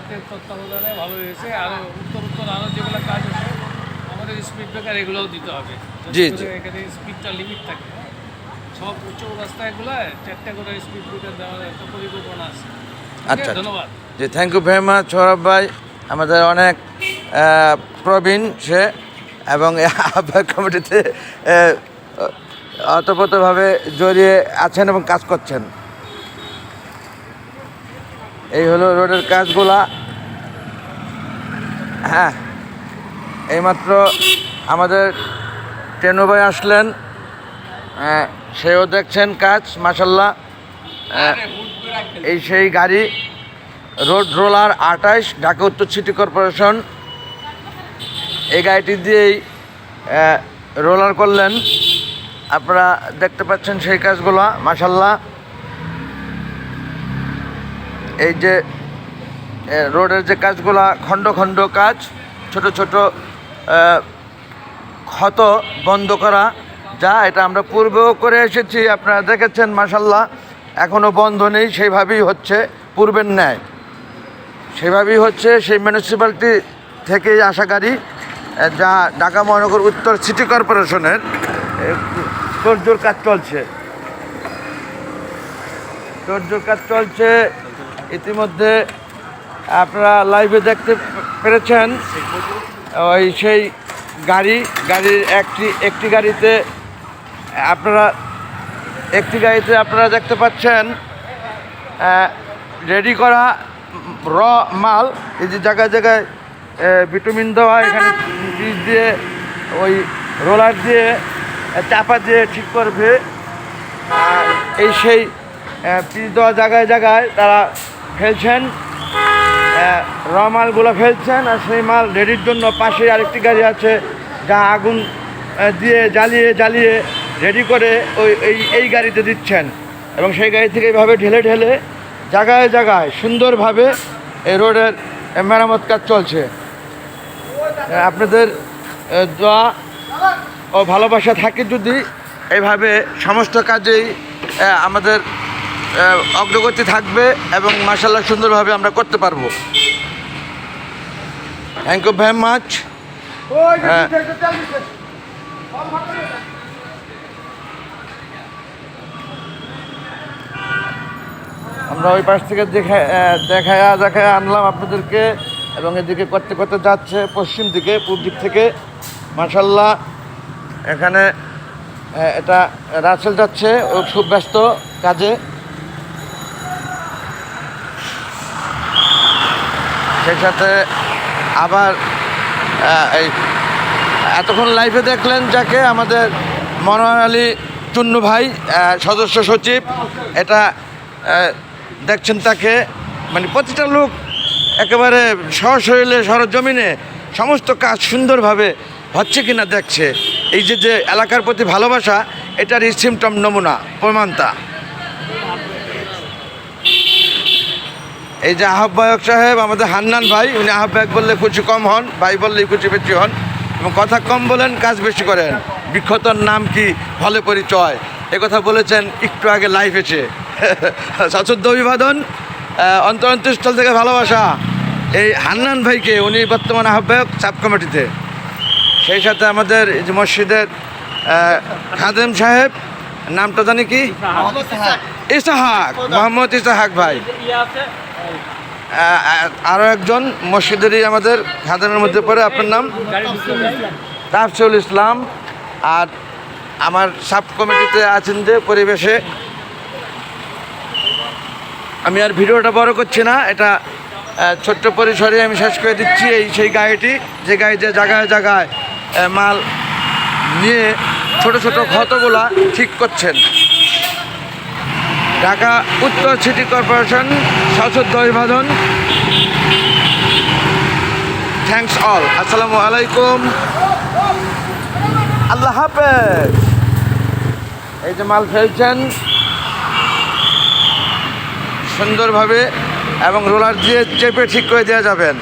হাতের তত্ত্বাবধানে ভালো হয়েছে। আরও উত্তর আরও যেগুলো কাজ আছে আমাদের স্পিড ব্রেকার এগুলোও দিতে হবে। জি, যাতে জি। করে এখানে স্পিডটা লিমিট থাকে। সব উচ্চ রাস্তাগুলো 4টা করে স্পিড ব্রেকার দেওয়ার একটা পরিকল্পনা আছে। আচ্ছা, ধন্যবাদ। জি, thank you very much Sourav ভাই। আমাদের অনেক প্রবীণ সে, এবং আহ্বায়ক কমিটিতে অতপ্রতভাবে জড়িয়ে আছেন এবং কাজ করছেন। এই হলো রোডের কাজগুলা। হ্যাঁ, এইমাত্র আমাদের টেনু ভাই আসলেন, সেও দেখছেন কাজ, মাশাল্লাহ। এই সেই গাড়ি, রোড রোলার 28, ঢাকা উত্তর সিটি কর্পোরেশন। এই গাড়িটি দিয়েই রোলার করলেন। আপনারা দেখতে পাচ্ছেন সেই কাজগুলো, মাশাল্লাহ। এই যে রোডের যে কাজগুলা, খণ্ড খণ্ড কাজ, ছোট ছোট ক্ষত বন্ধ করা, যা এটা আমরা পূর্বেও করে এসেছি, আপনারা দেখেছেন, মাশাল্লাহ। এখনও বন্ধ নেই, সেইভাবেই হচ্ছে, পূর্বের ন্যায় সেভাবেই হচ্ছে। সেই মিউনিসিপ্যালিটি থেকেই আসা গাড়ি, যা ঢাকা মহানগর উত্তর সিটি কর্পোরেশনের তোড়জোড় কাজ চলছে, তোড়জোড় কাজ চলছে। ইতিমধ্যে আপনারা লাইভে দেখতে পেরেছেন ওই সেই গাড়ির একটি গাড়িতে আপনারা দেখতে পাচ্ছেন রেডি করা র মাল। এই যে জায়গায় জায়গায় ভিটামিন দেওয়া, এখানে বীজ দিয়ে ওই রোলার দিয়ে চাপা দিয়ে ঠিক করবে। এই সেই পিচ দেওয়া জায়গায় জায়গায় তারা ফেলছেন, র মালগুলো ফেলছেন। আর সেই মাল রেডির জন্য পাশে আরেকটি গাড়ি আছে, যা আগুন দিয়ে জ্বালিয়ে রেডি করে এই গাড়িতে দিচ্ছেন, এবং সেই গাড়ি থেকে এইভাবে ঢেলে ঢেলে জায়গায় জায়গায় সুন্দরভাবে এই রোডের মেরামত কাজ চলছে। আপনাদের দোয়া ও ভালোবাসা থাকে যদি, এইভাবে সমস্ত কাজেই আমাদের অগ্রগতি থাকবে, এবং মাশাআল্লাহ সুন্দরভাবে আমরা করতে পারবো। Thank you very much. আমরা ওই পাশ থেকে দেখায় আনলাম আপনাদেরকে, এবং এদিকে করতে করতে যাচ্ছে পশ্চিম দিকে, পূর্ব দিক থেকে, মাশাআল্লাহ। এখানে এটা রাসেল যাচ্ছে, ও খুব ব্যস্ত কাজে। সেই সাথে আবার এই এতক্ষণ লাইভে দেখলেন যাকে, আমাদের মনোয়ার আলী চুন্নু ভাই, সদস্য সচিব, এটা দেখছেন তাকে, মানে প্রতিটা লোক একেবারে সশরীরে সরজমিনে সমস্ত কাজ সুন্দরভাবে হচ্ছে কিনা দেখছে। এই যে এলাকার প্রতি ভালোবাসা, এটারই সিমটম, নমুনা, প্রমাণতা। এই যে আহ্বায়ক সাহেব আমাদের হান্নান ভাই, উনি আহ্বায়ক বললে খুশি কম হন, ভাই বললেই খুশি বেশি হন, এবং কথা কম বলেন, কাজ বেশি করেন। বিখ্যাতর নাম কি ফলে পরিচয়, কথা বলেছেন একটু আগে লাইভ এসে। সশ্রদ্ধ অভিবাদন, অন্তরস্থল থেকে ভালোবাসা এই হান্নান ভাইকে, উনি বর্তমান আহ্বায়ক সাব কমিটিতে। সেই সাথে আমাদের এই যে মসজিদের খাদেম সাহেব, নামটা জানি কি, ইসাহাক, মোহাম্মদ ইসাহাক ভাই। আরও একজন মসজিদেরই আমাদের খাদেমের মধ্যে পড়ে, আপনার নাম তাফসিউল ইসলাম। আর আমার সাব কমিটিতে আছেন যে পরিবেশে, আমি আর ভিডিওটা বড় করছি না, এটা ছোট্ট পরিসরে আমি শেষ করে দিচ্ছি। এই সেই গাড়িটি, যে গাড়িতে জায়গায় জায়গায় মাল নিয়ে ছোট ছোট ক্ষতগুলা ঠিক করছেন। ঢাকা উত্তর সিটি কর্পোরেশন, সশ্রদ্ধ অভিবাদন। Thanks all. আসসালামু আলাইকুম, আল্লাহ হাফেজ। এই যে মাল ফেলছেন সুন্দরভাবে, এবং রোলার দিয়ে চেপে ঠিক করে দেওয়া যাবেন।